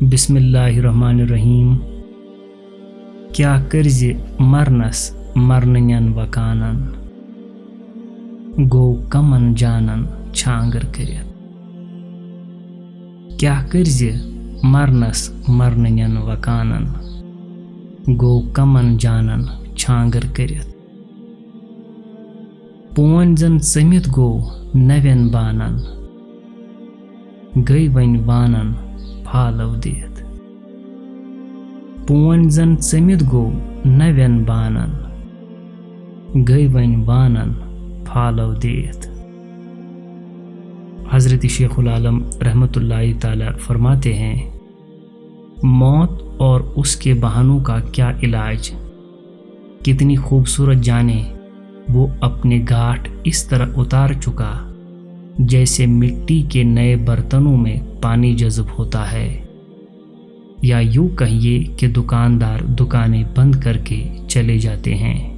बिस्मिल्लाहिर्रहमानिर्रहीम। क्या कर्ज मरनस मरनयन वकानन, गो कमन जानन छांगर करित। क्या कर्ज मरनस मरनयन वकानन, गो कमन जानन छांगर करित। पोन जन समित गो नव्यन बानन, गई वन वानन फालव दित। पोन जन समित गो नव्यन बानन, गई वन वानन फालव दित। हज़रत शेखुल आलम रहमतुल्लाहि ताला फरमाते हैं, मौत और उसके बहानों का क्या इलाज। कितनी खूबसूरत जाने वो अपने घाट इस तरह उतार चुका जैसे मिट्टी के नए बर्तनों में पानी जज़ब होता है, या यूँ कहिए कि दुकानदार दुकानें बंद करके चले जाते हैं।